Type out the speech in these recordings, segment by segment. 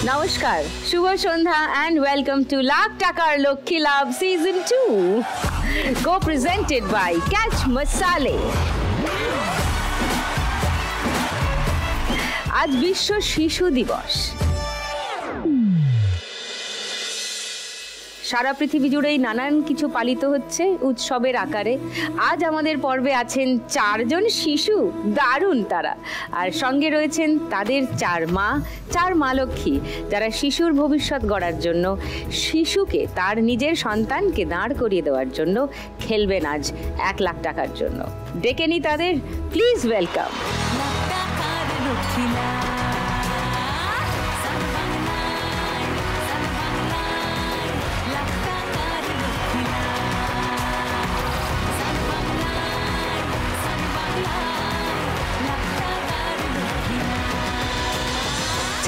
নমস্কার, শুভ সন্ধ্যা and welcome to lakh টাকার লক্ষ্মী লাভ season 2 co-presented by Catch Masale। আজ বিশ্ব শিশু দিবস। সারা পৃথিবী জুড়েই নানান কিছু পালিত হচ্ছে উৎসবের আকারে। আজ আমাদের পর্বে আছেন 4 জন শিশু, দারুণ তারা। আর সঙ্গে রয়েছেন তাদের 4 মা লক্ষ্মী, যারা শিশুর ভবিষ্যৎ গড়ার জন্য, শিশুকে তার নিজের সন্তানকে দাঁড় করিয়ে দেওয়ার জন্য খেলবেন আজ 1 লাখ টাকার জন্য। ডেকে নি তাদের, প্লিজ ওয়েলকাম।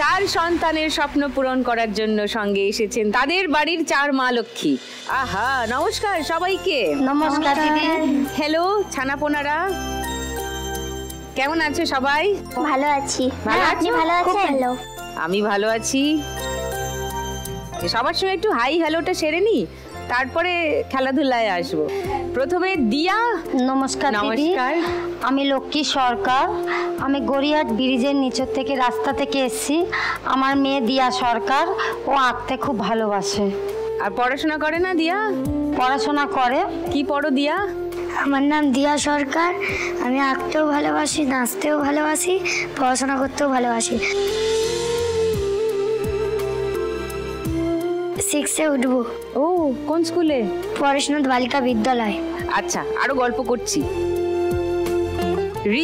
চার সন্তানের স্বপ্ন পূরণ করার জন্য সঙ্গে এসেছেন তাদের বাড়ির 4 মা লক্ষ্মী। আহা, নমস্কার সবাইকে। নমস্কার দিদি। হ্যালো ছানাপোনারা, কেমন আছো সবাই? ভালো আছি। আপনি ভালো আছেন? আমি ভালো আছি। সবার সঙ্গে একটু হাই হ্যালোটা সেরে নি, তারপরে খেলাধুলায় আসবো। প্রথমে দিয়া। নমস্কার দিদি, আমি লক্ষ্মী সরকার। আমি গড়িয়াহাট ব্রিজের নিচের থেকে রাস্তা থেকে এসেছি। আমার মেয়ে দিয়া সরকার, ও আঁকতে খুব ভালোবাসে। আর পড়াশোনা করে না দিয়া? পড়াশোনা করে। কি পড়ো দিয়া? আমার নাম দিয়া সরকার। আমি আঁকতেও ভালোবাসি, নাচতেও ভালোবাসি, পড়াশোনা করতেও ভালোবাসি। 6-এ উঠবো। ও, কোন স্কুলে? পড়াশোনা বালিকা বিদ্যালয়। আচ্ছা, আরো গল্প করছি।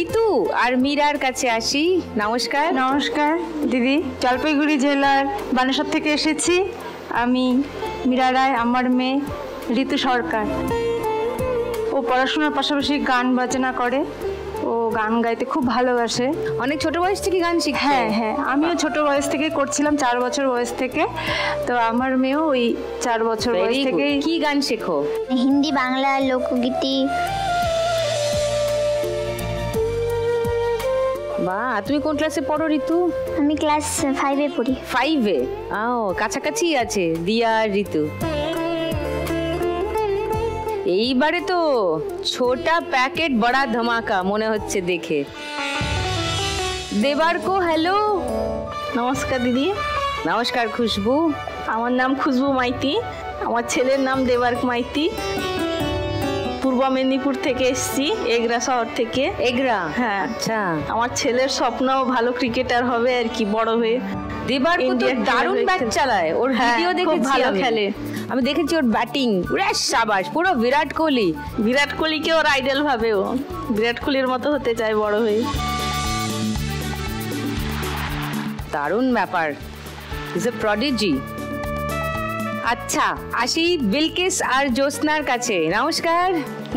ঋতু আর মীরার কাছে আসি। নমস্কার। নমস্কার দিদি, জলপাইগুড়ি জেলার বানেশ্বর থেকে এসেছি। আমি মীরা রায়, আমার মেয়ে ঋতু সরকার। ও পড়াশোনার পাশাপাশি গান বাজনা করে, ও গান গাইতে খুব ভালোবাসে। অনেক ছোট বয়স থেকে গান শিখে? হ্যাঁ, আমিও ছোট বয়স থেকে করছিলাম, 4 বছর বয়স থেকে। তো আমার মেয়েও ওই 4 বছর বয়স থেকে। কি গান শেখো? হিন্দি, বাংলা, লোকগীতি। বাহ, তুমি কোন ক্লাসে পড়ো ঋতু? আমি ক্লাস 5-এ পড়ি। 5-এ? ও, কাছাকাছি আছে দিয়া আর ঋতু। এইবারে তো ছোটা প্যাকেট বড়া ধামাকা মনে হচ্ছে দেখে। দেবার্ক, হ্যালো। নমস্কার দিদি। নমস্কার খুশবু। আমার নাম খুশবু মাইতি, আমার ছেলের নাম দেবার্ক মাইতি। পূর্ব মেদিনীপুর থেকে এসেছি, এগরা শহর থেকে। এগরা? হ্যাঁ। আচ্ছা, আমার ছেলের স্বপ্ন ভালো ক্রিকেটার হবে আর কি, বড় হয়ে। দেবার্ক তো দারুণ ব্যাট চালায়, ওর ভিডিও দেখেছি, ভালো খেলে। আমি দেখেছি ওর ব্যাটিং, সাবাস, পুরো বিরাট কোহলি। বিরাট কোহলিকে ওর আইডল ভাবে, ও বিরাট কোহলির মতো হতে চায় বড় হয়ে। দারুণ ব্যাপার, ইজ এ প্রডিজি। আচ্ছা, আসি বিলকিস আর জ্যোৎস্নার কাছে। নমস্কার।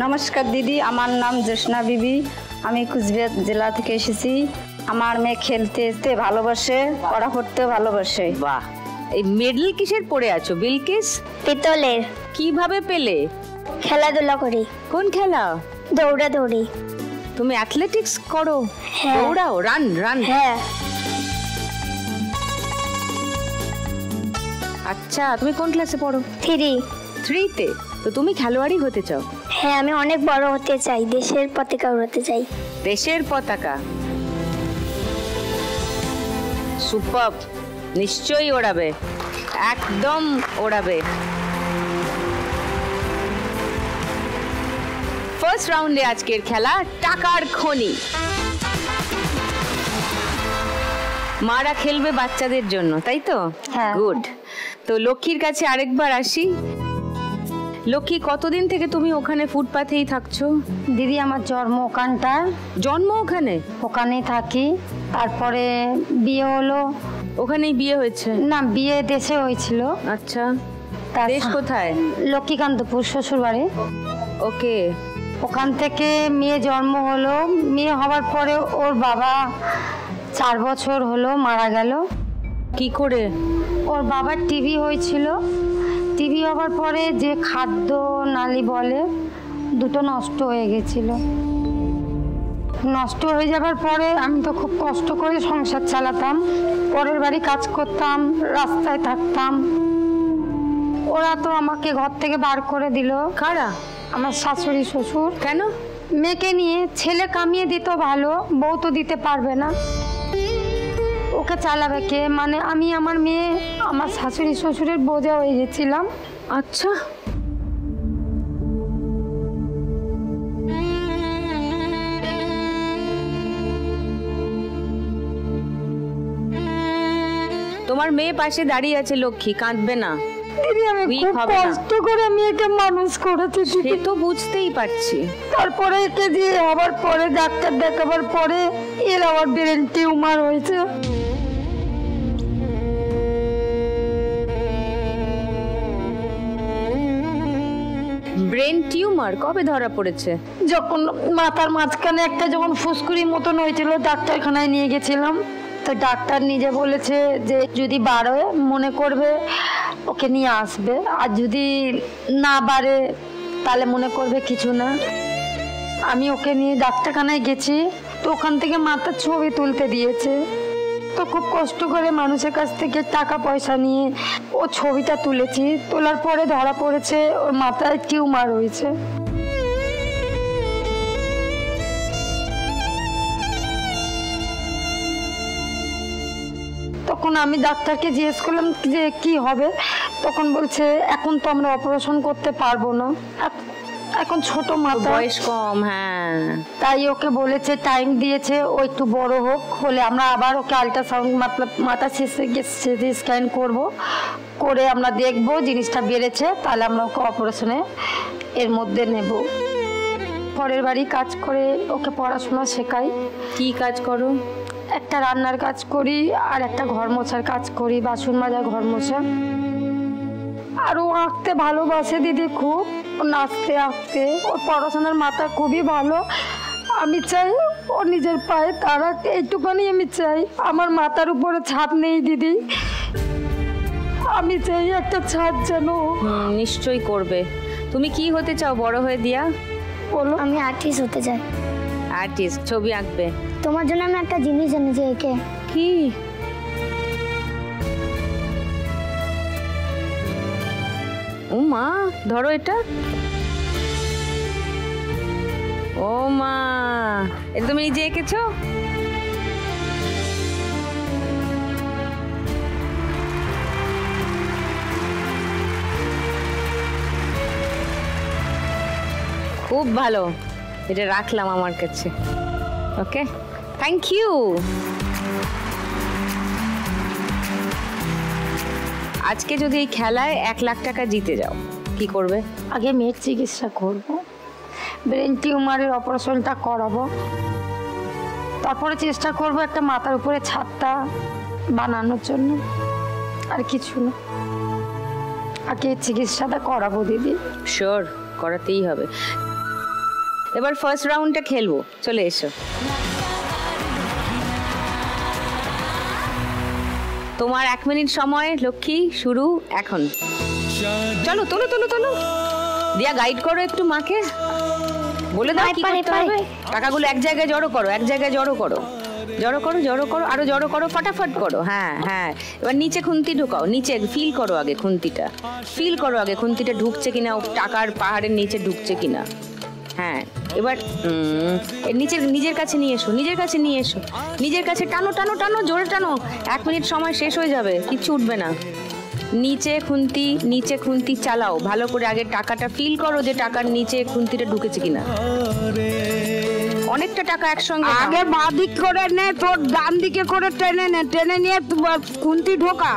নমস্কার দিদি, আমার নাম জ্যোৎস্না বিবি। আমি কুচবিহার জেলা থেকে এসেছি। আমার মেয়ে খেলতে ভালোবাসে, পড়া করতে ভালোবাসে। বাহ, এই মেডেল কিসের পড়ে আছো বিলকিস? পিতলের। কিভাবে পেলে? খেলাধুলা করি। কোন খেলা? দৌড়াদৌড়ি। তুমি অ্যাথলেটিক্স করো? হ্যাঁ। দৌড়াও, রান? হ্যাঁ। আচ্ছা, তুমি কোন ক্লাসে পড়ো? 3-তে। তো তুমি খেলোয়াড়ই হতে চাও? হ্যাঁ, আমি অনেক বড় হতে চাই, দেশের পতাকা উড়াতে চাই। দেশের পতাকা? সুপার, নিশ্চয়ই ওড়াবে, একদম ওড়াবে। ফার্স্ট রাউন্ডে আজকের খেলা টাকার খনি। মারা খেলবে বাচ্চাদের জন্য, তাই তো? হ্যাঁ। গুড। তো লক্ষ্মীর কাছে আরেকবার আসি। লক্ষ্মী, কতদিন থেকে তুমি ওখানে ফুটপাথেই থাকছো? দিদি, আমার জন্ম ওখানটা। জন্ম ওখানে? ওখানেই থাকি। তারপরে বিয়ে হলো। ওখানেই বিয়ে হয়েছে? না, বিয়ে দেশে হয়েছিল। আচ্ছা, দেশ কোথায়? লক্ষ্মীকান্তপুর, শ্বশুর বাড়ি। ওকে। ওখান থেকে মেয়ে জন্ম হলো। মেয়ে হওয়ার পরে ওর বাবা 4 বছর হলো মারা গেল। কি করে? ওর বাবার টিবি হয়েছিল। টিবি হওয়ার পরে যে খাদ্য নালী বলে, দুটো নষ্ট হয়ে গেছিল। নষ্ট হয়ে যাবার পরে আমি তো খুব কষ্ট করে সংসার চালাতাম, পরের বাড়ি কাজ করতাম, রাস্তায় থাকতাম। ওরা তো আমাকে ঘর থেকে বার করে দিল। কারা? আমার শাশুড়ি শ্বশুর। কেন? মেয়েকে নিয়ে, ছেলে কামিয়ে দিত ভালো, বউ তো দিতে পারবে না, ওকে চালাবে কে? মানে আমি আমার মেয়ে আমার শাশুড়ি শ্বশুরের বোঝা হয়ে গেছিলাম। আচ্ছা, তোমার মেয়ে পাশে দাঁড়িয়ে আছে লক্ষ্মী, কাঁদবে না। দিদি আমি Weak খুব হবে না। কষ্ট করে মেয়েকে মানুষ করেছি সে দিদি। তো বুঝতেই পারছি। তারপরে একে দিয়ে আবার পরে ডাক্তার দেখাবার পরে এর আবার ব্রেন টিউমার হয়েছে। ব্রেন টিউমার কবে ধরা পড়েছে? যখন মাথার মাঝখানে একটা যখন ফুসকুড়ি মতন হয়েছিল, ডাক্তারখানায় নিয়ে গেছিলাম। তো ডাক্তার নিজে বলেছে যে যদি বাড়ে মনে করবে ওকে নিয়ে আসবে, আর যদি না বাড়ে তাহলে মনে করবে কিছু না। আমি ওকে নিয়ে ডাক্তারখানায় গেছি, তো ওখান থেকে মাথার ছবি তুলতে দিয়েছে। তো খুব কষ্ট করে মানুষের কাছ থেকে টাকা পয়সা নিয়ে ও ছবিটা তুলেছি। তোলার পরে ধরা পড়েছে ওর মাথায় টিউমার হয়েছে। তখন আমি ডাক্তারকে জিজ্ঞেস করলাম যে কি হবে, তখন বলছে এখন তো আমরা অপারেশন করতে পারবো না, এখন ছোট মাথা, বয়স কম। হ্যাঁ, তাই ওকে বলেছে টাইম দিয়েছে ও একটু বড় হোক, হলে আমরা আবার ওকে আল্ট্রাসাউন্ড মাথা সিটি স্ক্যান করব, করে আমরা দেখব জিনিসটা বেড়েছে, তাহলে আমরা ওকে অপারেশনে এর মধ্যে নেব। পরের বাড়ি কাজ করে ওকে পড়াশোনা শেখাই। কি কাজ করো? একটা রান্নার কাজ করি আর একটা ঘর মোছার কাজ করি, বাসন মাজা, ঘর মোছা। আর ও আঁকতে ভালোবাসে দিদি খুব, ও নাচতে আঁকতে, ওর পড়াশোনার মাথা খুবই ভালো। আমি চাই ও নিজের পায়ে দাঁড়াক, এইটুখানি আমি চাই। আমার মাথার উপরে ছাদ নেই দিদি, আমি চাই একটা ছাদ যেন। নিশ্চয়ই করবে। তুমি কি হতে চাও বড় হয়ে দিয়া? বলো। আমি আর্টিস্ট হতে চাই। আর্টিস্ট, ছবি আঁকবে। তোমার জন্য আমি একটা জিনিস এনেছি। একে কি? ও মা, ধরো এটা। ও মা, এটা তুমি নিজে এঁকেছো? খুব ভালো, এটা রাখলাম আমার কাছে। ওকে, থ্যাংক ইউ। আজকে যদি এই খেলায় 1 লাখ টাকা জিতে যাও, কি করবে? আগে মেয়ের চিকিৎসা করব, ব্রেন টিউমারের অপারেশনটা করাবো, তারপরে চেষ্টা করব একটা মাথার উপরে ছাদটা বানানোর জন্য, আর কিছু না। আগে চিকিৎসাটা করাবো দিদি। শিওর, করাতেই হবে। এবার ফার্স্ট রাউন্ডটা খেলবো, চলে এসো। তোমার 1 মিনিট সময় লক্ষ্মী, শুরু এখন। চলো, তোলো তোলো তোলো। দিয়া গাইড করো একটু মাকে, বলে দাও কি করতে হবে। টাকাগুলো এক জায়গায় জড়ো করো, এক জায়গায় জড়ো করো, জড়ো করো, জড়ো করো, আরো জড়ো করো, ফটাফট করো। হ্যাঁ হ্যাঁ, এবার নিচে খুন্তি ঢোকাও, নিচে ফিল করো আগে খুন্তিটা, ফিল করো আগে খুন্তিটা ঢুকছে কিনা, টাকার পাহাড়ের নিচে ঢুকছে কিনা। হ্যাঁ, এবার নিজের কাছে নিয়ে এসো, নিজের কাছে নিয়ে এসো, নিজের কাছে টানো টানো টানো, জোরে টানো। 1 মিনিট সময় শেষ হয়ে যাবে, কিচ্ছু উঠবে না। নিচে খুন্তি চালাও ভালো করে, আগে টাকাটা ফিল করো যে টাকার নিচে খুন্তিটা ঢুকেছে কিনা। অনেকটা টাকা একসঙ্গে, আগে বাঁ দিক করে নে, তোর ডান দিকে করে টেনে নে, টেনে নিয়ে খুন্তি ঢোকা।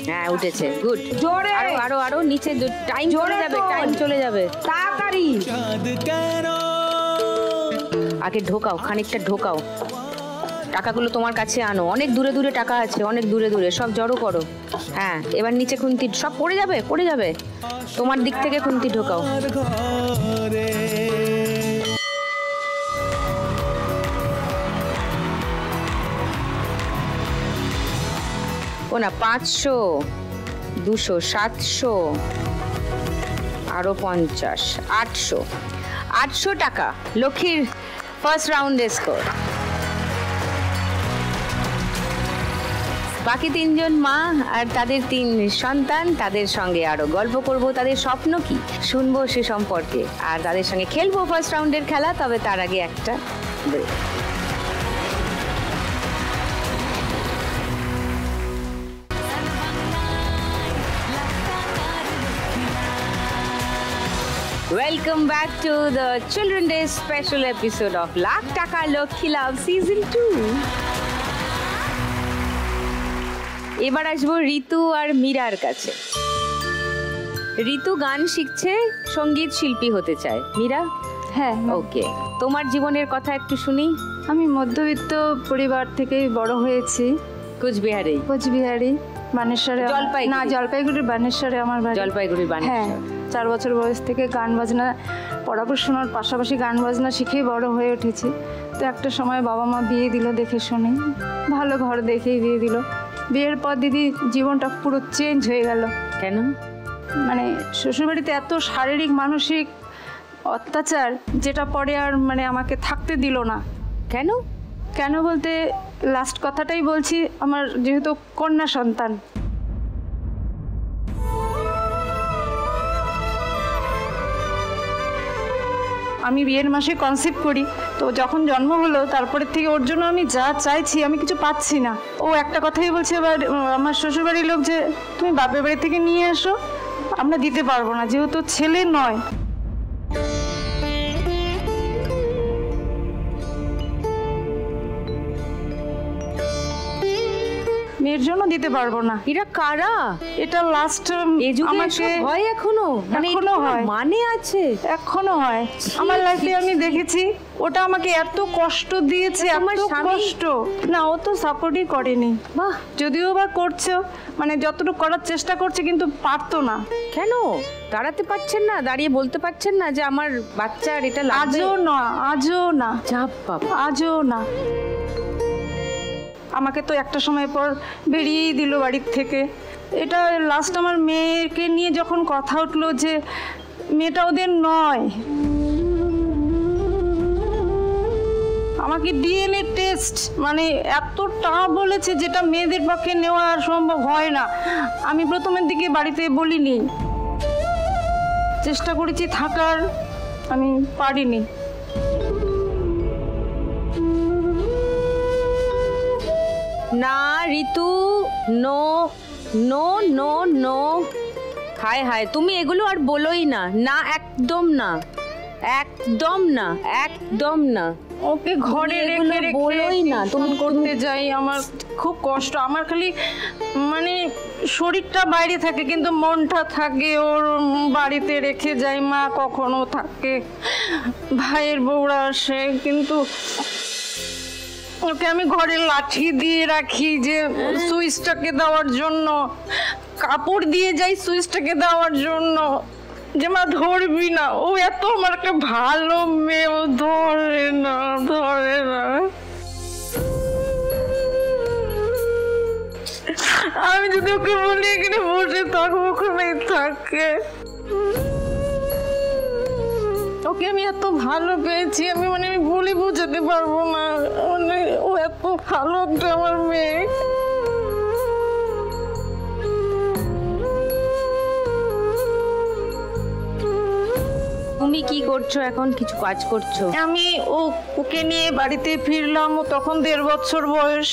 হ্যাঁ উঠেছে, গুড। জোরে, আরো আরো আরো নিচে, টাইম চলে যাবে, টাইম চলে যাবে, তাড়াতাড়ি। আগে ঢোকাও, খানিকটা ঢোকাও, টাকাগুলো তোমার কাছে আনো। অনেক দূরে দূরে টাকা আছে, অনেক দূরে দূরে, সব জড়ো করো। হ্যাঁ, এবার নিচে খুন্তি, সব পড়ে যাবে, পড়ে যাবে। তোমার দিক থেকে খুন্তি ঢোকাও। ও না, 500, 200, 700, আরো 50, 800 টাকা লক্ষ্মীর ফার্স্ট রাউন্ডের স্কোর। বাকি 3 জন মা আর তাদের 3 সন্তান, তাদের সঙ্গে আরো গল্প করব, তাদের স্বপ্ন কি শুনবো সে সম্পর্কে, আর তাদের সঙ্গে খেলবো ফার্স্ট রাউন্ডের খেলা। তবে তার আগে একটা break. Welcome back to the Children's Day special episode of Lakh Taka Lokhi Love Season 2. এবার আসবো ঋতু আর মীরার কাছে। ঋতু গান শিখছে, সঙ্গীত শিল্পী হতে চায়। মীরা? হ্যাঁ, ওকে, তোমার জীবনের কথা একটু শুনি। আমি মধ্যবিত্ত পরিবার থেকেই বড় হয়েছি। কোচবিহারে? কোচবিহারি, বানেশ্বরে। জলপাইগুড়ি? না, জলপাইগুড়ির বানেশ্বরে আমার বাড়ি। জলপাইগুড়ির হ্যাঁ, বানেশ্বর। 4 বছর বয়স থেকে গান বাজনা, পড়াশোনার পাশাপাশি গান বাজনা শিখেই বড় হয়ে উঠেছি। তো একটা সময় বাবা মা বিয়ে দিল দেখে শুনে, ভালো ঘর দেখেই বিয়ে দিল। বিয়ের পর দিদি জীবনটা পুরো চেঞ্জ হয়ে গেল। কেন? মানে শ্বশুরবাড়িতে এত শারীরিক মানসিক অত্যাচার, যেটা পরে আর মানে আমাকে থাকতে দিল না। কেন? কেন বলতে লাস্ট কথাটাই বলছি, আমার যেহেতু কন্যা সন্তান, আমি বিয়ের মাসে কনসেপ্ট করি, তো যখন জন্ম হলো তারপরে থেকে ওর জন্য আমি যা চাইছি আমি কিছু পাচ্ছি না। ও একটা কথাই বলছে এবার আমার শ্বশুরবাড়ির লোক যে তুমি বাপের বাড়ি থেকে নিয়ে এসো, আমরা দিতে পারবো না, যেহেতু ছেলে নয়। মেয়ের জন্য দিতে পারবো না। এরা কারা? এটা লাস্ট আমাকে হয় এখনো, মানে এখনো হয়, মানে আছে, এখনো হয়। আমার লাইফে আমি দেখেছি ওটা আমাকে এত কষ্ট দিয়েছে, এত কষ্ট। না, ও তো সাপোর্টই করেনি। বাহ, যদিও বা করছো, মানে যতটুকু করার চেষ্টা করছে, কিন্তু পারতো না। কেন দাঁড়াতে পারছেন না? দাঁড়িয়ে বলতে পারছেন না যে আমার বাচ্চার এটা লাগবে? আজও না, আজও না, চাপ বাবা, আজও না। আমাকে তো একটা সময় পর বেরিয়েই দিল বাড়ির থেকে। এটা লাস্ট আমার মেয়েকে নিয়ে যখন কথা উঠলো যে মেয়েটা ওদের নয়, আমাকে ডিএনএ টেস্ট মানে এতটা বলেছে যেটা মেয়েদের পক্ষে নেওয়া সম্ভব হয় না। আমি প্রথমের দিকে বাড়িতে বলিনি, চেষ্টা করেছি থাকার, আমি পারিনি। না ঋতু, নো নো নো নো, হায় হায়, তুমি এগুলো আর বলোই না। না, একদম না, একদম না, একদম না। ওকে ঘরে রেখে বলোই না, তুমি করতে যাই, আমার খুব কষ্ট। আমার খালি মানে শরীরটা বাইরে থাকে কিন্তু মনটা থাকে ওর বাড়িতে রেখে যাই। মা কখনো থাকে, ভাইয়ের বউরা আসে, কিন্তু ওকে আমি ঘরে লাঠি দিয়ে রাখি যে সুইচটাকে দেওয়ার জন্য, কাপড় দিয়ে যাই সুইচটাকে দেওয়ার জন্য, যে মা ধরবি না। ও এত আমার একটা ভালো মেয়ে, ও ধরে না, ধরে না। আমি যদি ওকে বলি এখানে বসে থাকবো, ওখানেই থাকে। ওকে আমি এত ভালো পেয়েছি, আমি মানে আমি বলে বোঝাতে পারবো না। মানে ও এত ভালো একটা আমার মেয়ে। তুমি কি করছো এখন? কিছু কাজ করছো? আমি ওকে নিয়ে বাড়িতে ফিরলাম, ও তখন 1.5 বছর বয়স।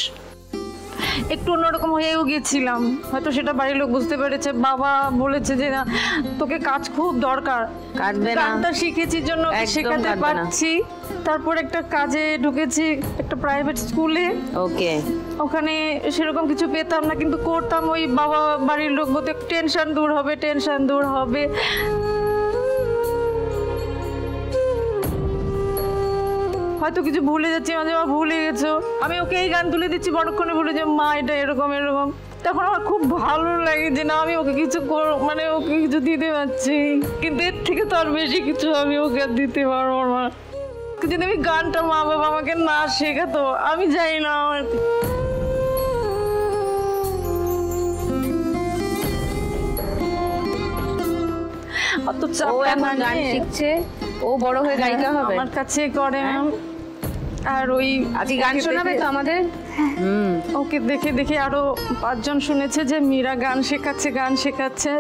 একটু অন্যরকম হয়েও গেছিলাম, হয়তো সেটা বাড়ির লোক বুঝতে পেরেছে। বাবা বলেছে যে না, তোকে কাজ খুব দরকার, কাটবে না, গানটা শিখেছি জন্য শেখাতে পারছি। তারপর একটা কাজে ঢুকেছি, একটা প্রাইভেট স্কুলে। ওকে, ওখানে সেরকম কিছু পেতাম না, কিন্তু করতাম। ওই বাবা বাড়ির লোক বলতে টেনশন দূর হবে, টেনশন দূর হবে। হয়তো কিছু ভুলে যাচ্ছি, মাঝে মাঝে ভুলে গেছো, আমি ওকে এই গান তুলে দিচ্ছি, বড়ক্ষণে বলে যে মা এটা এরকম এরকম। তখন আমার খুব ভালো লাগে যে না, আমি ওকে কিছু মানে ওকে কিছু দিতে পারছি। কিন্তু এর থেকে তো আর বেশি কিছু আমি ওকে দিতে পারবো না। যদি আমি গানটা মা বাবা আমাকে না শেখাতো, আমি জানি না আমার অত ও চাপ এখন গান শিখছে, ও বড় হয়ে গায়িকা হবে। আমার কাছে করে ম্যাম। আর ওই আজকে গান শোনাবে তো আমাদের? ওকে দেখে দেখে আরো 5 জন শুনেছে যে মীরা গান শেখাচ্ছে।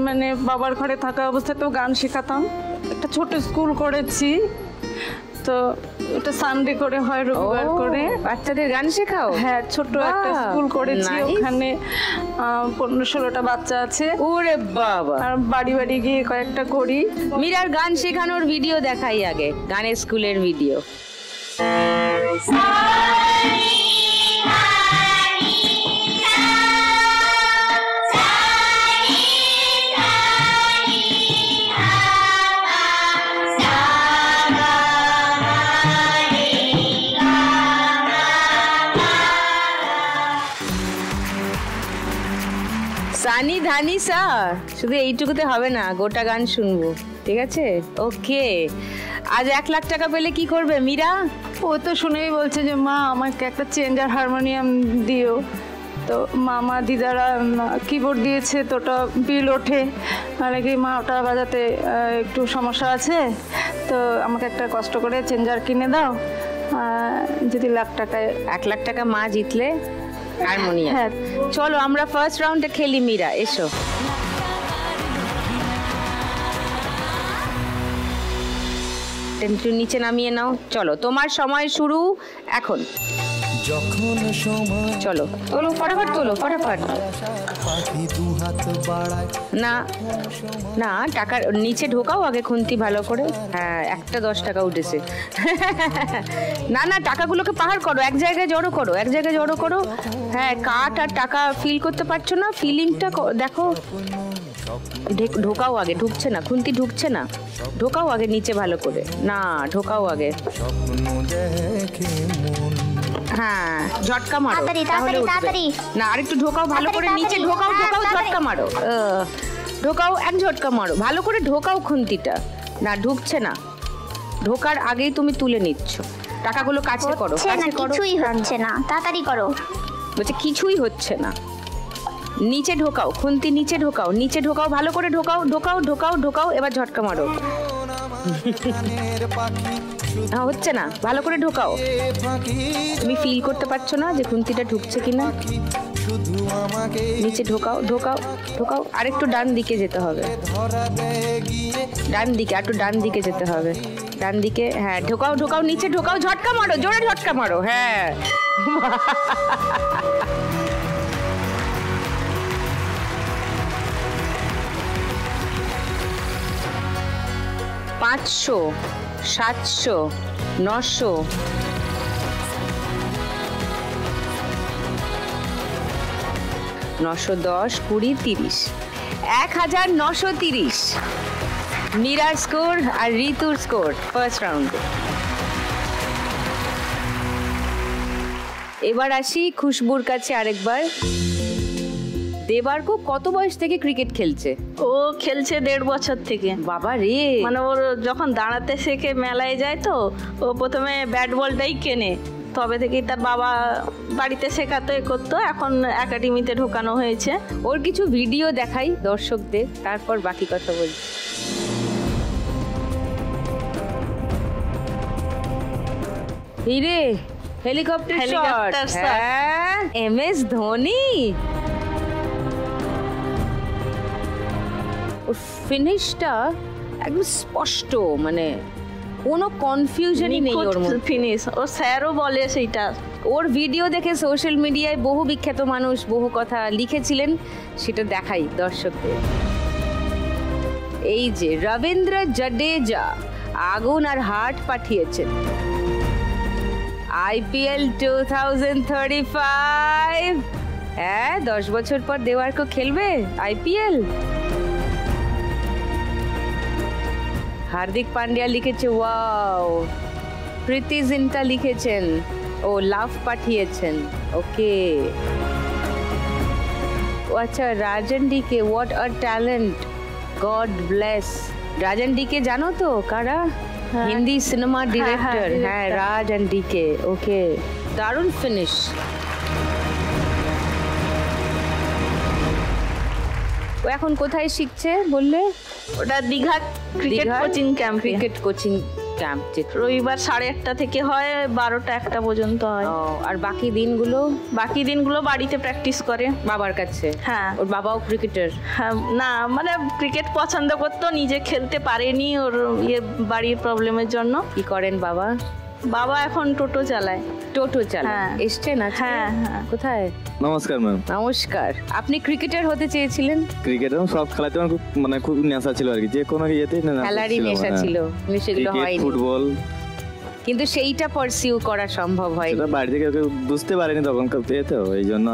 মানে বাবার ঘরে থাকা অবস্থাতেও গান শেখাতাম। একটা ছোট স্কুল করেছি, তো এটা সানডে করে হয়, রবিবার করে। বাচ্চাদের গান শেখাও? হ্যাঁ, ছোট একটা স্কুল করেছি, ওখানে 15-16টা বাচ্চা আছে। ওরে বাবা! আর বাড়ি বাড়ি গিয়ে কয়েকটা করি। মীরার গান শেখানোর ভিডিও দেখাই আগে, গানের স্কুলের ভিডিও। সানি ধানি সা, শুধু এইটুকুতে হবে না, গোটা গান শুনবো, ঠিক আছে? ওকে। আজ 1 লাখ টাকা পেলে কি করবে মীরা? ও তো শুনেই বলছে যে মা আমাকে একটা চেঞ্জার হারমোনিয়াম দিও। তো মামা দিদারা কিবোর্ড দিয়েছে, তো ওটা বিল ওঠে, মানে কি মা ওটা বাজাতে একটু সমস্যা আছে, তো আমাকে একটা কষ্ট করে চেঞ্জার কিনে দাও। যদি 1 লাখ টাকা মা জিতলে হারমোনিয়াম। হ্যাঁ, চলো আমরা ফার্স্ট রাউন্ডে খেলি মীরা, এসো। একটু নিচে নামিয়ে নাও। চলো, তোমার সময় শুরু এখন। যখন সময় চলো তোলো, ফটাফট তোলো, ফটাফট। পাখি দু হাত বাড়ায় না না, টাকা নিচে ঢোকাও আগে খুন্তি ভালো করে। হ্যাঁ, একটা 10 টাকা উঠেছে। না না, টাকাগুলোকে পাহাড় করো, এক জায়গায় জড়ো করো, এক জায়গায় জড়ো করো। হ্যাঁ, কাঠ আর টাকা ফিল করতে পারছো না, ফিলিংটা দেখো। ঢোকাও আগে, ঢুকছে না, খুন্তি ঢুকছে না, ঢোকাও আগে নিচে ভালো করে। না, ঢোকাও আগে। স্বপ্ন দেখে মন। হ্যাঁ, ঝটকা মারো, তাহলে উঠবে। না, আরেকটু ঢোকাও ভালো করে নিচে, ঢোকাও, ঝটকা মারো, ঢোকাও, এক ঝটকা মারো, ভালো করে ঢোকাও খুন্তিটা। না, ঢুকছে না, ঢোকার আগেই তুমি তুলে নিচ্ছ। টাকাগুলো কাছে করো, কাছে করো। কিছুই হচ্ছে না, তাড়াতাড়ি করো। বলছে কিছুই হচ্ছে না। নিচে ঢোকাও, খুন্তি নিচে ঢোকাও, নিচে ঢোকাও, ভালো করে ঢোকাও, ঢোকাও, ঢোকাও, ঢোকাও। এবার ঝটকা মারো। হচ্ছে না, ভালো করে ঢোকাও। তুমি ফিল করতে পারছো না যে খুন্তিটা ঢুকছে কিনা? নিচে ঢোকাও, ঢোকাও, ঢোকাও। আরেকটু ডান দিকে যেতে হবে, ডান দিকে, একটু ডান দিকে যেতে হবে, ডান দিকে। হ্যাঁ, ঢোকাও, ঢোকাও, নিচে ঢোকাও, ঝটকা মারো, জোরে ঝটকা মারো। হ্যাঁ। 500, 700, 900, 910, 20, 30, 1930। মীরার স্কোর আর ঋতুর স্কোর ফার্স্ট রাউন্ডে। এবার আসি খুশবুর কাছে আরেকবার। দেবার্ক কত বয়স থেকে ক্রিকেট খেলছে? ও খেলছে 1.5 বছর থেকে। বাবা রে! মানে ওর যখন দাঁড়াতে শেখে, মেলায় যায়, তো ও প্রথমে ব্যাট বলটাই কেনে, তবে থেকেই তার বাবা বাড়িতে শেখাতো, করতো। এখন একাডেমিতে ঢোকানো হয়েছে। ওর কিছু ভিডিও দেখাই দর্শকদের, তারপর বাকি কথা বলছি। হিরে, হেলিকপ্টার শট। হ্যাঁ, MS ধোনি। ওর ফিনিশটা একদম স্পষ্ট, মানে কোনো কনফিউশনই নেই ওর মধ্যে। ফিনিশ ও স্যারও বলে সেইটা। ওর ভিডিও দেখে সোশ্যাল মিডিয়ায় বহু বিখ্যাত মানুষ বহু কথা লিখেছিলেন, সেটা দেখাই দর্শকদের। এই যে রবীন্দ্র জাডেজা আগুন আর হার্ট পাঠিয়েছেন। IPL 2035। হ্যাঁ, 10 বছর পর দেওয়ার্ক খেলবে IPL। হার্দিক পান্ডিয়া লিখেছে ওয়াও। প্রীতি জিন্টা লিখেছেন ও লাভ পাঠিয়েছেন। ওকে। ও আচ্ছা, Raj and DK, what a talent, God bless. Raj and DK জানো তো কারা? Hindi cinema director. হ্যাঁ, রাজন ডিকে। ওকে, দারুণ ফিনিশ। ও এখন কোথায় শিখছে বললে? ওটা Digha cricket coaching camp. Cricket coaching camp রবিবার 8:30 থেকে হয়, 12টা-1টা পর্যন্ত হয়। আর বাকি দিনগুলো? বাকি দিনগুলো বাড়িতে প্র্যাকটিস করে বাবার কাছে। হ্যাঁ, ওর বাবাও ক্রিকেটার? হ্যাঁ, না মানে ক্রিকেট পছন্দ করতো, নিজে খেলতে পারেনি ওর বাড়ির প্রবলেমের জন্য। কি করেন বাবা? বাবা এখন টোটো চালায়। টোটো চালায়? এসছেন? হ্যাঁ। কোথায়? নমস্কার ম্যাম। নমস্কার। আপনি ক্রিকেটার হতে চেয়েছিলেন? ক্রিকেটার সব খেলাতে আমার খুব নেশা ছিল আর কি, যে কোনো ইয়েতে খেলারই নেশা ছিল, সেগুলো হয়নি। ফুটবল, কিন্তু সেইটা পারসিউ করা সম্ভব হয় না, বাড়ি থেকে বুঝতে পারেনি তখন তো, এই জন্য।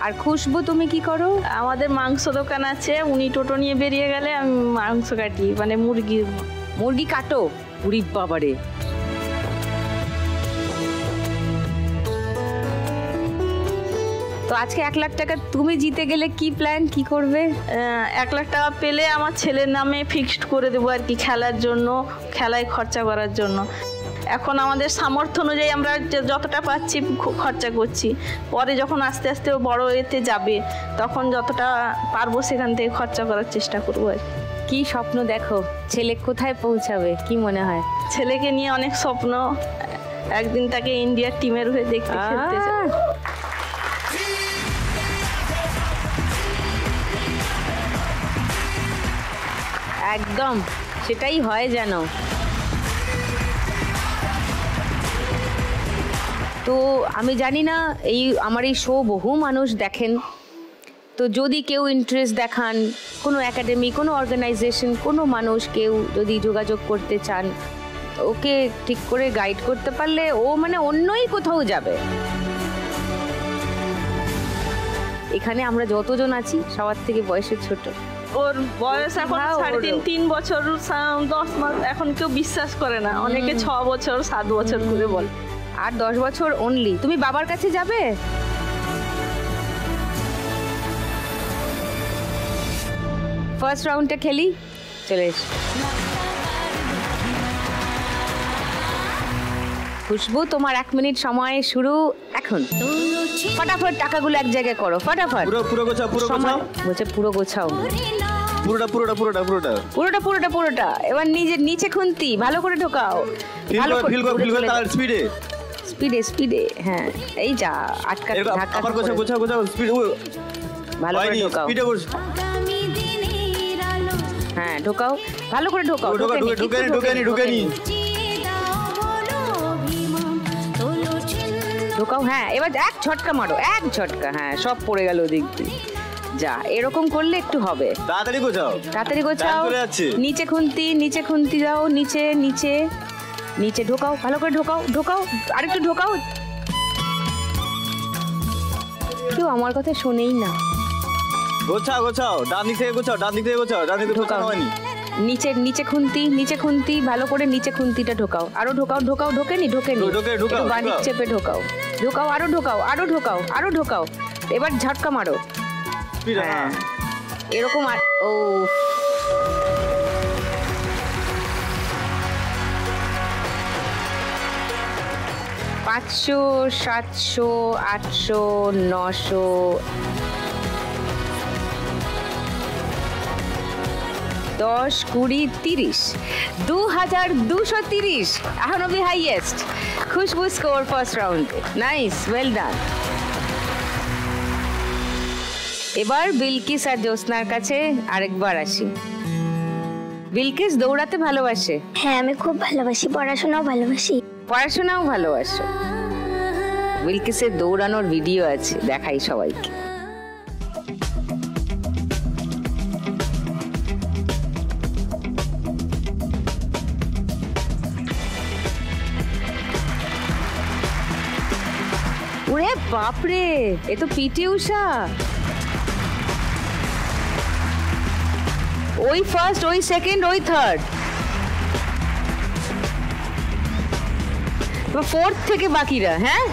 আর খুশবু তুমি কি করো? আমাদের মাংস দোকান আছে, উনি টোটো নিয়ে বেরিয়ে গেলে আমি মাংস কাটি, মানে মুরগি কাটো? উরি বাবারে। তো আজকে 1 লাখ টাকা তুমি জিতে গেলে কি প্ল্যান, কি করবে? 1 লাখ টাকা পেলে আমার ছেলের নামে ফিক্সড করে দেবো আর কি, খেলার জন্য, খেলায় খরচা করার জন্য। এখন আমাদের সামর্থ্য অনুযায়ী আমরা যতটা পাচ্ছি খরচা করছি, পরে যখন আস্তে আস্তে বড় এতে যাবে তখন যতটা পারবো সেখান থেকে খরচা করার চেষ্টা করবো আর কি। স্বপ্ন দেখো? ছেলে কোথায় পৌঁছাবে কি মনে হয়? ছেলেকে নিয়ে অনেক স্বপ্ন, একদিন তাকে ইন্ডিয়ার টিমের হয়ে দেখতে খেলতে চাই। একদম সেটাই হয় যেন। তো আমি জানি না আমার এই শো বহু মানুষ দেখেন, তো যদি কেউ ইন্টারেস্ট দেখান, কোনো একাডেমি, কোনো অর্গানাইজেশন, কোনো মানুষ কেউ যদি যোগাযোগ করতে চান, ওকে ঠিক করে গাইড করতে পারলে ও মানে অন্যই কোথাও যাবে। এখানে আমরা যতজন আছি সবার থেকে বয়সে ছোট। ওর বয়স এখন 3.5 বছর 10 মাস, এখন কেউ বিশ্বাস করে না, অনেকে 6 বছর 7 বছর করে বলে। আর 10 বছর অনলি। তুমি বাবার কাছে যাবে? ফার্স্ট রাউন্ডটা খেলি, চলে এসো। খুশবু, তোমার 1 মিনিট সময় শুরু এখন। ফটাফট টাকাগুলো এক জায়গায় করো, ফটাফট। পুরো গোছাও, পুরো গোছাও। বলছে পুরো গোছাও, পুরোটা। এবার নিচে খুন্তি ভালো করে ঢোকাও, ভালো করে স্পিডে। হ্যাঁ, এই যা আটকা ধাক্কা। আবার গোছাও স্পিড, ভালো করে ঢোকাও। হ্যাঁ, ঢোকাও, ভালো করে ঢোকাও। ঢোকানি। ঢোকাও। হ্যাঁ, এবার এক ঝটকা মারো, এক ঝটকা। হ্যাঁ, সব পড়ে গেল ওদিক দিয়ে। যা, এরকম করলে একটু হবে। তাড়াতাড়ি গোছাও। নিচে খুন্তি দাও, নিচে ঢোকাও, ভালো করে ঢোকাও, আরেকটু ঢোকাও। কেউ আমার কথা শোনেই না। গোছাও, ডান দিক থেকে গোছাও, ডান দিক থেকে ঢোকাও হয়নি। নিচে খুন্তি, ভালো করে নিচে খুন্তিটা ঢোকাও, আরো ঢোকাও, ঢোকেনি। বানিক চেপে ঢোকাও, আরো ঢোকাও। এবার ঝটকা মারো। হ্যাঁ, এরকম। আর ও 500, 700, 800, 900, 10, 20, 30, 2230 এখন অব্দি হাইয়েস্ট। খুশবু স্কোর ফার্স্ট রাউন্ডে। Nice, well done. এবার বিলকিস আর জ্যোৎস্নার কাছে আরেকবার আসি। বিলকিস দৌড়াতে ভালোবাসে? হ্যাঁ, আমি খুব ভালোবাসি, পড়াশোনাও ভালোবাসো। বিলকিসের দৌড়ানোর ভিডিও আছে, দেখাই সবাইকে। ওরে বাপরে, এ তো পিটি উষা। ওই ফার্স্ট, ওই সেকেন্ড, ওই থার্ড, ফোর্থ থেকে বাকিরা। হ্যাঁ,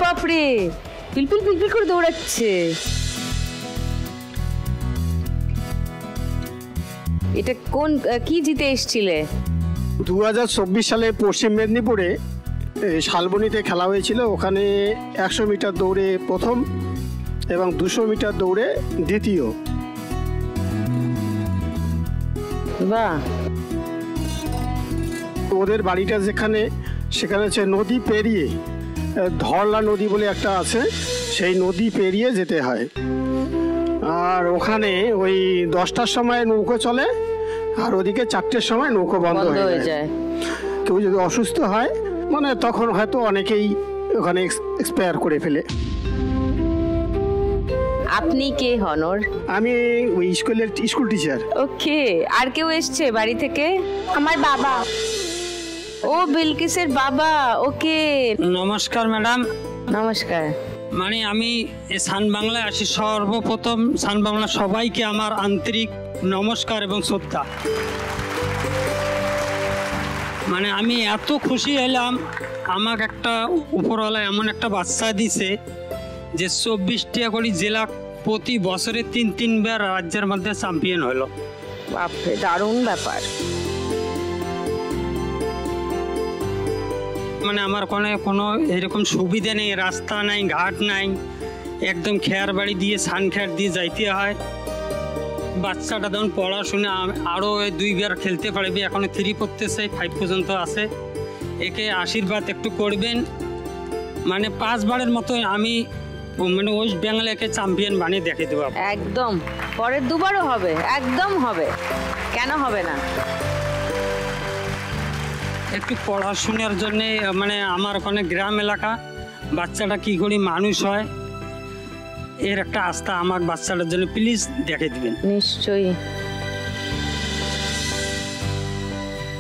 বাপরে, পিলপিল করে দৌড়াচ্ছে। এটা কোন কি জিতে এসছিলে? 2024 সালে পশ্চিম মেদিনীপুরে শালবনীতে খেলা হয়েছিল। ওখানে 100 মিটার দৌড়ে প্রথম, এবং 200 মিটার দৌড়ে দ্বিতীয়। বাহ। ওদের বাড়িটা যেখানে, সেখানে হচ্ছে নদী পেরিয়ে, ধরলা নদী বলে একটা আছে, সেই নদী পেরিয়ে যেতে হয়। আর ওখানে ওই 10টার সময় নৌকো চলে, আর ওদিকে 4টের সময় নৌকো বন্ধ হয়ে যায়। কেউ যদি অসুস্থ হয় মানে তখন হয়তো অনেকেই ওখানে এক্সপায়ার করে ফেলে। আপনি কে হনর? আমি ওই স্কুল টিচার। ওকে, আর কেউ এসছে বাড়ি থেকে? আমার বাবা। ও বিলকিসের বাবা। ওকে, নমস্কার ম্যাডাম। নমস্কার। মানে আমি সান বাংলায় আসি, সর্বপ্রথম সান বাংলা সবাইকে আমার আন্তরিক নমস্কার এবং শ্রদ্ধা। মানে আমি এত খুশি হলাম, আমাকে একটা উপরওয়ালা এমন একটা বাচ্চা দিছে যে 24টা করে জেলা প্রতি বছরে 3বার রাজ্যের মধ্যে চ্যাম্পিয়ন হলো। বাপরে, দারুণ ব্যাপার। মানে আমার কোনো এরকম সুবিধা নেই, রাস্তা নাই, ঘাট নাই, একদম খেয়ার বাড়ি দিয়ে সানখ্যার দিয়ে যাইতে হয়। বাচ্চাটা তখন পড়াশোনা আরও 2বার খেলতে পারবে, এখন 3 পড়তেছে, 5 পর্যন্ত আছে। একে আশীর্বাদ একটু করবেন। মানে 5বারের মতো আমি মানে ওয়েস্ট বেঙ্গলকে চ্যাম্পিয়ন বানিয়ে দেখে দেবো। একদম, পরের 2বারও হবে, একদম হবে, কেন হবে না। একটু পড়াশোনার জন্যে, মানে আমার ওখানে গ্রাম এলাকা, বাচ্চাটা কী করে মানুষ হয় এর একটা আস্থা আমার বাচ্চাটার জন্য প্লিজ দেখে দিবেন। নিশ্চয়ই।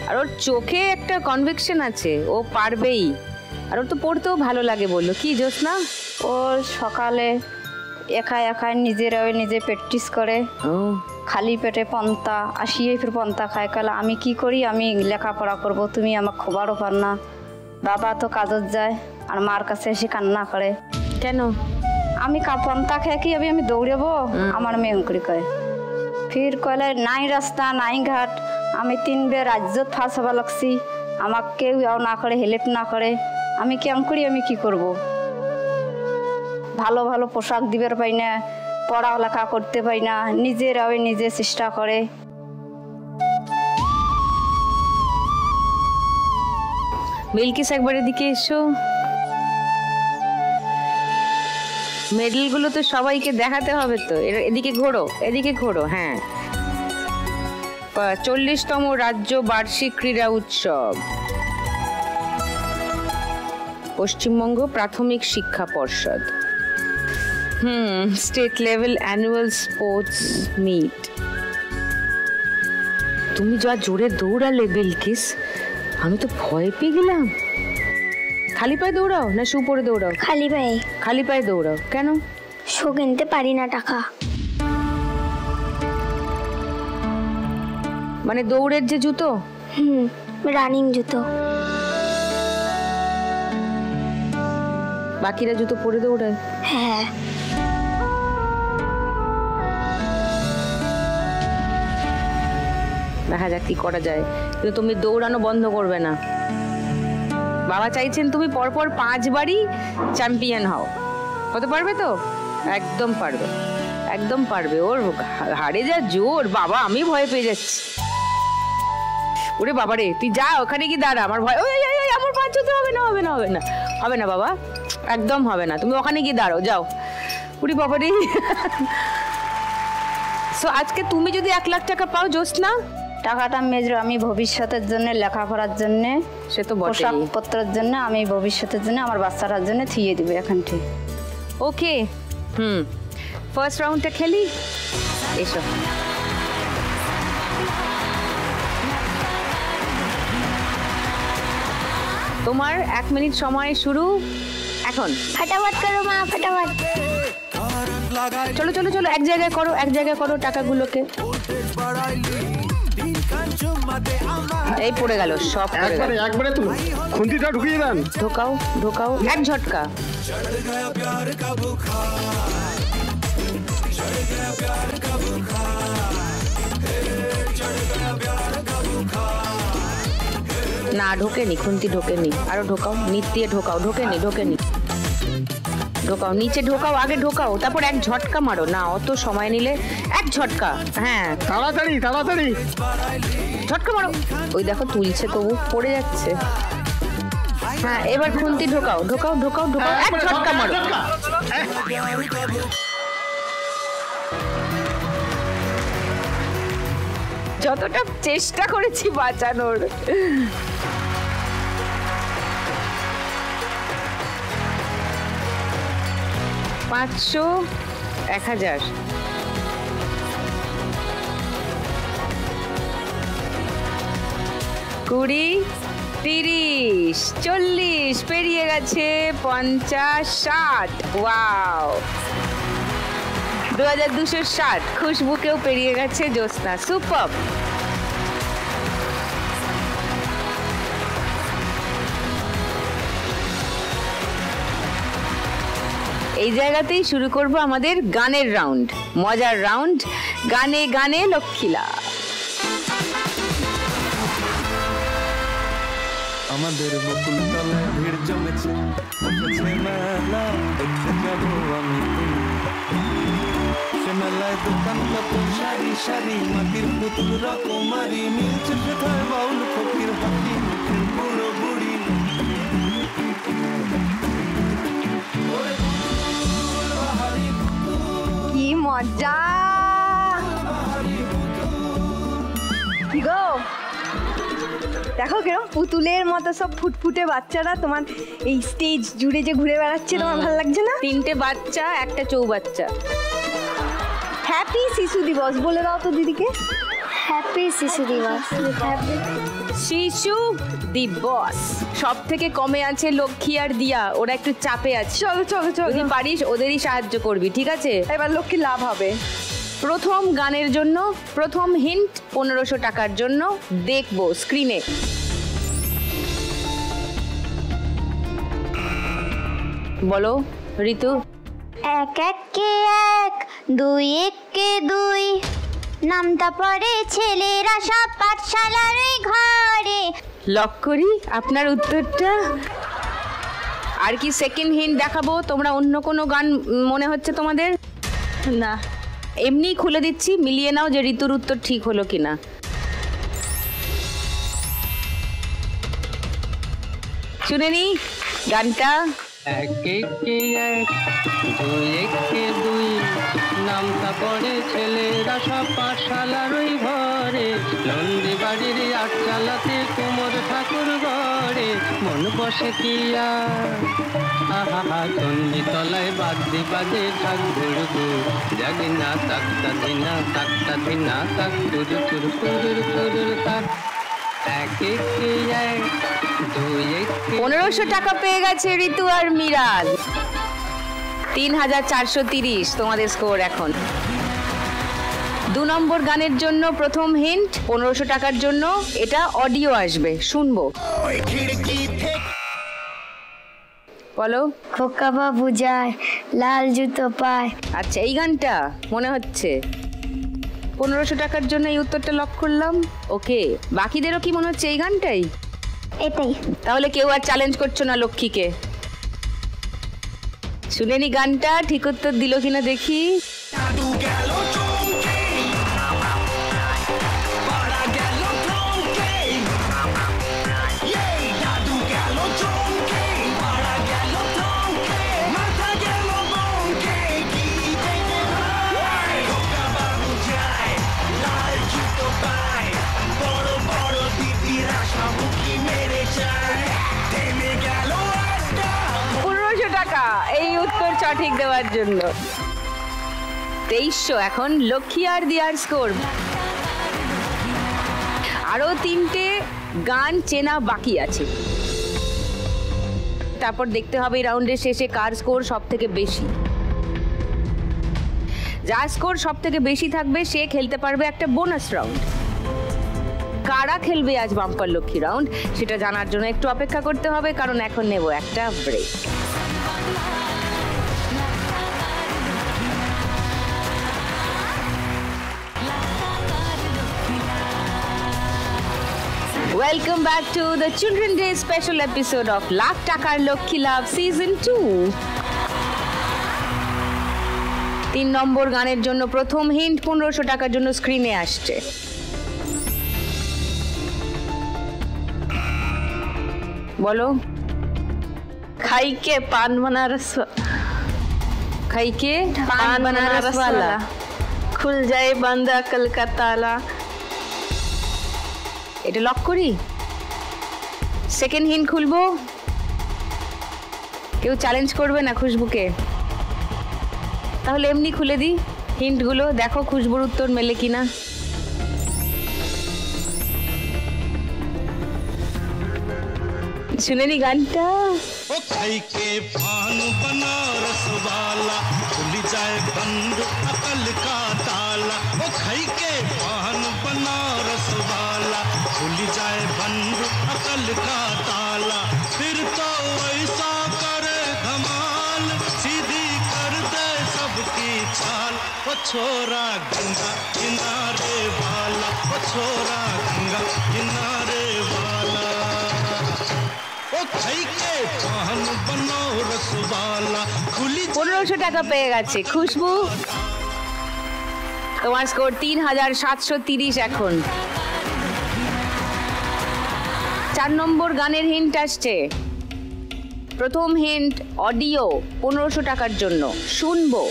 আর ওর চোখে একটা কনভিকশন আছে, ও পারবেই। আর ওর তো পড়তেও ভালো লাগে বললো, কি জ্যোৎস্না? ও সকালে একাই নিজে প্র্যাকটিস করে, খালি পেটে পন্তা আসিয়ে ফির পন্তা খায়। কালে আমি কি করি, আমি লেখাপড়া করব, তুমি আমাকে খোবারও পার না। বাবা তো কাজত যায় আর মার কাছে এসে কান্না করে। কেন? আমি পন্তা খেয়ে কি আমি দৌড়াবো? আমার মেয়ে অঙ্কুরি কয়। ফির কলে নাই রাস্তা নাই ঘাট, আমি 3বার রাজ্যত ফার্স্ট হবা লাগছি, আমাকে কেউ না করে, হেল্প না করে, আমি কেমন করি, আমি কি করব? ভালো ভালো পোশাক দিবার পাই না, পড়ালেখা করতে পাই না, নিজে চেষ্টা করে। বিলকিস একবার এদিকে এসো। মেডেলগুলো তো সবাইকে দেখাতে হবে তো, এদিকে ঘোরো। হ্যাঁ, 40তম রাজ্য বার্ষিক ক্রীড়া উৎসব, পশ্চিমবঙ্গ প্রাথমিক শিক্ষা পর্ষদ, state level annual sports meet. তুমি যা জোরে দৌড়ালে বিলকিস, আমি তো ভয় পেয়ে গেলাম। খালি পায়ে দৌড়াও না শু পরে দৌড়াও? খালি পায়ে দৌড়াও। কেন? শু কিনতে পারি না, টাকা। মানে দৌড়ের যে জুতো? রানিং জুতো। বাকিরা জুতো পরে দৌড়ায়? হ্যাঁ। দেখা যাক কি করা যায়, কিন্তু তুমি দৌড়ানো বন্ধ করবে না। বাবা চাইছেন তুমি পরপর 5বারই চ্যাম্পিয়ন হও। হতে পারবে তো? একদম পারবে। ওর হাড়ে যা জোর, বাবা আমি ভয় পেয়ে যাচ্ছি। ওরে বাবা রে, তুই যা ওখানে কি দাঁড়া, আমার ভয়। আমার পা ছুতে হবে না বাবা, একদম হবে না। তুমি ওখানে গিয়ে দাঁড়াও, যাও। ওরে বাবা রে। সো আজকে তুমি যদি 1 লাখ টাকা পাও জ্যোৎস্না, টাকাটা মেজর আমি ভবিষ্যতের জন্য, লেখাপড়ার জন্য, সে তো পোশাক পত্রের জন্য, আমি ভবিষ্যতের জন্য আমার বাচ্চাটার জন্য থিয়ে দিবে এখান থেকে। ওকে, ফার্স্ট রাউন্ডটা খেলি। এসো। তোমার 1 মিনিট সময় শুরু এখন। ফটাফট করো মা, ফটাফট। চলো এক জায়গায় করো টাকাগুলোকে। এই পড়ে গেল, সব একবারে তুলো, খুন্তিটা ঢুকিয়ে দেন। ঢোকাও এক ঝটকা। না ঢোকেনি, খুন্তি ঢোকেনি। আরো ঢোকাও, নিচ দিয়ে ঢোকাও। ঢোকেনি। ঢোকাও, নিচে ঢোকাও, আগে ঢোকাও, তারপর এক ঝটকা মারো। না, অত সময় নিলে এক ঝটকা। হ্যাঁ, তাড়াতাড়ি তাড়াতাড়ি ঝটকা মারো। ওই দেখো তুলছে, তবু পড়ে যাচ্ছে। হ্যাঁ, এবার খুন্তি ঢোকাও, ঢোকাও ঢোকাও ঢোকাও, এক ঝটকা মারো। যতটা চেষ্টা করেছি বাঁচানোর। 500, 1000, 20, 30, 40 পেরিয়ে গেছে, 50, 60। ওয়াও, 2260। খুশবুকেও পেরিয়ে গেছে, জ্যোৎস্না। সুপার। এই জায়গাতেই শুরু করব আমাদের গানের রাউন্ড, মজার রাউন্ড। গানে গানে লক্ষ্মীলা। আমাদের বকুল তলায় ভিড় জমেছে, মেলা দেখতে যাবো আমি সে মেলায় দোকান কত সারি সারি, মাটির পুতুল রকমারি, মিলছে সেথায় বাউল ফকির হাতি, মুখের বুড়ো বুড়ি। কি মজা! কি গো, দেখো কিরম পুতুলের মতো সব ফুটফুটে বাচ্চারা তোমার এই স্টেজ জুড়ে যে ঘুরে বেড়াচ্ছে, তোমার ভালো লাগছে না? 3টে বাচ্চা, একটা চৌবাচ্চা। হ্যাপি শিশু দিবস বলে দাও তো দিদিকে। হ্যাপি শিশু দিবস। শিশু দিবস। সব থেকে কমে আছে লক্ষ্মী আর দিয়া, ওরা একটু চাপে আছে। চলো চলো চলো, যদি পারিস ওদেরই সাহায্য করবি, ঠিক আছে? এবার লক্ষ্মী লাভ হবে। প্রথম গানের জন্য প্রথম হিন্ট 1500 টাকার জন্য দেখবো স্ক্রিনে। বলো ঋতু। 1 1 কে 1, 2 1 কে 2, নামটা পড়ে ছেলেরা সব পাঠশালার ওই ঘরে। লক করি আপনার উত্তরটা। আর কি সেকেন্ড হিন্ট দেখাবো? তোমরা অন্য কোনো গান মনে হচ্ছে তোমাদের? না, এমনি খুলে দিচ্ছি, মিলিয়ে নাও যে ঋতুর উত্তর ঠিক হলো কিনা। শুনে নি গানটা। 1 1 1, 2 1 2, নামটা পড়ে ছেলেরা সব পাঠশালার ওই ঘরে, নন্দী বাড়ির আটচালাতে কুমোর ঠাকুর ঘরে, মন বসে কিয়া আহা চন্ডী তলায় বাদ্যি বাজে ঢাক ঘুরগু, জাগি না তাকতা দিনা তাকতা দিনা তাক তুরু তুরু তুরুর তুরুর তাক। 1 1 1, 2 1। 1500 টাকা পেয়ে গেছে ঋতু আর মিরাজ। 3430 তোমাদের স্কোর এখন। 2 নম্বর গানের জন্য প্রথম হিন্ট 1500 টাকার জন্য। এটা অডিও আসবে, শুনবো। বলো। খোকা বাবু যায়, লাল জুতো পায়। আচ্ছা, এই গানটা মনে হচ্ছে। 1500 টাকার জন্য এই উত্তরটা লক করলাম। ওকে, বাকিদেরও কি মনে হচ্ছে এই গানটাই? এটাই। তাহলে কেউ আর চ্যালেঞ্জ করছো না লক্ষ্মীকে। শুনেনি গানটা, ঠিক উত্তর দিল কিনা দেখি। এই উত্তর সঠিক দেওয়ার জন্য 2300 এখন লক্ষ্মী আর দিয়ার স্কোর। আরো 3টে গান চেনা বাকি আছে, তারপর দেখতে হবে রাউন্ডের শেষে কার স্কোর সব থেকে বেশি। যার স্কোর সব থেকে বেশি থাকবে সে খেলতে পারবে একটা বোনাস রাউন্ড। কারা খেলবে আজ বাম্পার লক্ষ্মী রাউন্ড সেটা জানার জন্য একটু অপেক্ষা করতে হবে, কারণ এখন নেব একটা break. Welcome back to the Children's Day special episode of Lakh Takar Lokhi Love Season 2. 3 নম্বর গানের জন্য প্রথম হিন্ট 1500 টাকার জন্য স্ক্রিনে আসছে। বলো। খাইকে পান बनारस খাইকে পান बनारस वाला খুল যায় বন্ধ अकल का ताला। এটা লক করি? সেকেন্ড হিন্ট খুলবো? কেউ চ্যালেঞ্জ করবে না খুশবুকে? তাহলে এমনি খুলে দিই হিন্টগুলো, দেখো খুশবুর উত্তর মেলে কিনা। শুনে নি গানটা। ओ खाई के पान बनारस वाला खुल जाए बंद अकल का ताला। ओ खाई के पान बनारस वाला खुल जाए बंद अकल का ताला। फिर तो ऐसा करे धमाल सीधी कर दे सबकी चाल। ओ छोरा गंगा किनारे वाला, ओ छोरा गंगा किनारे वाला। 1500 টাকা পেয়ে গেছে খুশবু। তোমার স্কোর 3730 এখন। 4 নম্বর গানের হিন্ট আসছে। প্রথম হিন্ট অডিও 1500 টাকার জন্য, শুনবো।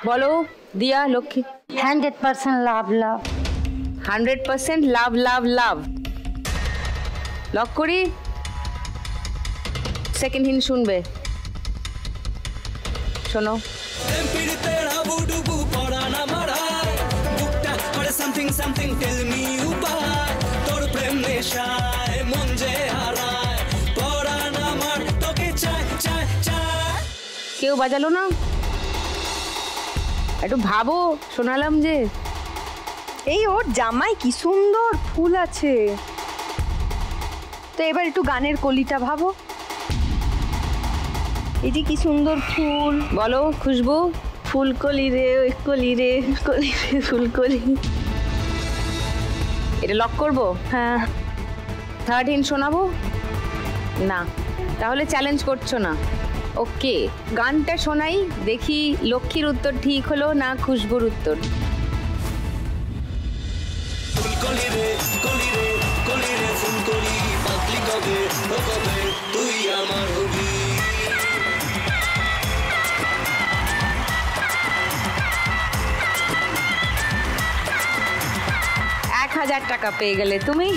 বলো দিয়া লক্ষ্মী। 100% লাভ লাভ। 100% লাভ লাভ লাভ লক করি? সেকেন্ড হিন্ট শুনবে, শোনো। কেউ বাজালো না? একটু ভাবো, শোনালাম যে। এই ওর জামাই কি সুন্দর ফুল আছে। তো এবার একটু গানের কলিটা ভাবো। এই যে কি সুন্দর ফুল। বলো খুশবু। ফুলকলি রে ওই কলি রে, কলি রে ফুলকলি। এটা লক করবো? হ্যাঁ। থার্ড হিন্ট শোনাবো না? তাহলে চ্যালেঞ্জ করছো না? ওকে, গানটা শোনাই, দেখি লক্ষ্মীর উত্তর ঠিক হলো না খুশবুর উত্তর। ফুলকলি রে কলি রে কলি রে ফুলকলি পাতলি কবে ও কবে তুই আমার হবি। 1000 টাকা পেয়ে গেলে তুমি।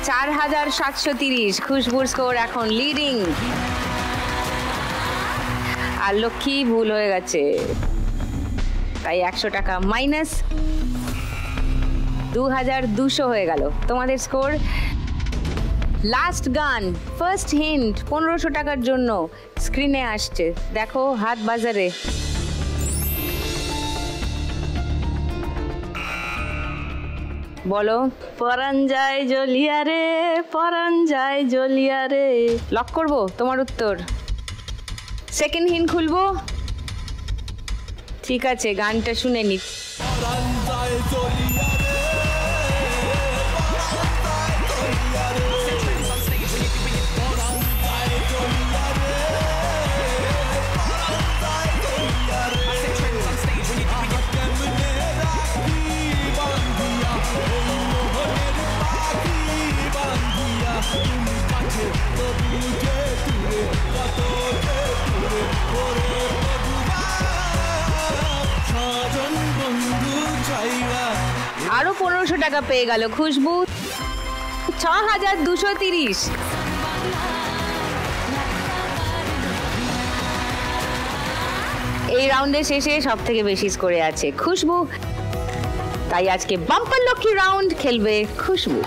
4730 খুশবুর স্কোর এখন লিডিং। আর লক্ষ্মী ভুল হয়ে গেছে, তাই 100 টাকা মাইনাস। 2200 হয়ে গেল তোমাদের স্কোর। লাস্ট গান, ফার্স্ট হিন্ট 1500 টাকার জন্য স্ক্রিনে আসছে, দেখো হাত বাজারে। বলো। পরান যায় জ্বলিয়া রে, পরান যায় জ্বলিয়া রে। লক করবো তোমার উত্তর? সেকেন্ড হিন্ট খুলবো? ঠিক আছে, গানটা শুনে নি। আরো 1500 টাকা পেয়ে গেল খুশবু। 6230। এই রাউন্ডের শেষে সব থেকে বেশি স্কোরে আছে খুশবু, তাই আজকে বাম্পার লক্ষ্মী রাউন্ড খেলবে খুশবু।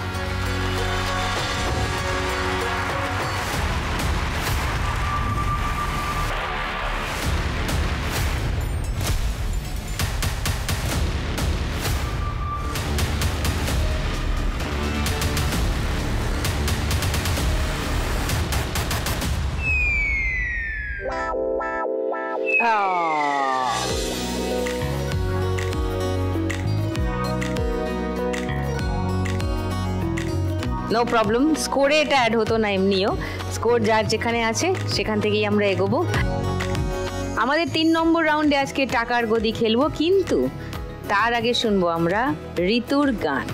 নো প্রবলেম, স্কোরে এটা অ্যাড হতো না এমনিও, স্কোর যার যেখানে আছে সেখান থেকেই আমরা এগোবো। আমাদের 3 নম্বর রাউন্ডে আজকে টাকার গদি খেলবো, কিন্তু তার আগে শুনবো আমরা ঋতুর গান।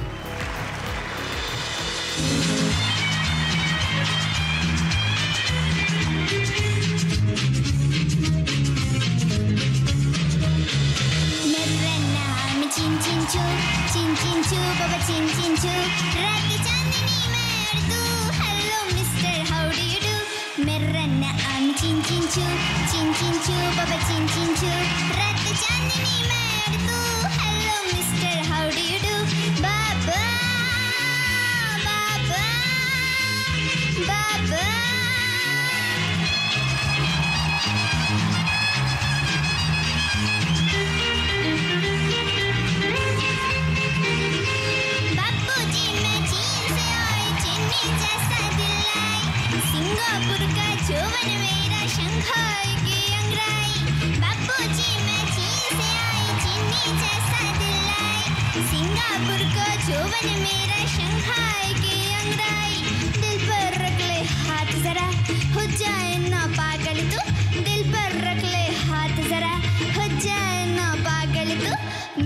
सिंगापुर का जोवन मेरा शंघाई की अंगराई, बापूजी मैं चीन से आई चीनी जैसा दिल लाई। सिंगापुर का जोवन मेरा शंघाई की अंगराई, दिल पर रख ले हाथ जरा हो जाए ना पागल तू, दिल पर रख ले हाथ जरा हो जाए ना पागल तू।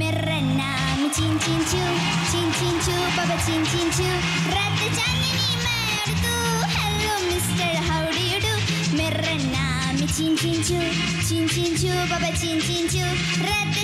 मेरा नाम चिन चिन चू बाबा चिन चिन चू, रात चांदनी मैं और तू, hello mister how do you do. मेरा नाम चिन चिन चू बाबा चिन चिन चू, रात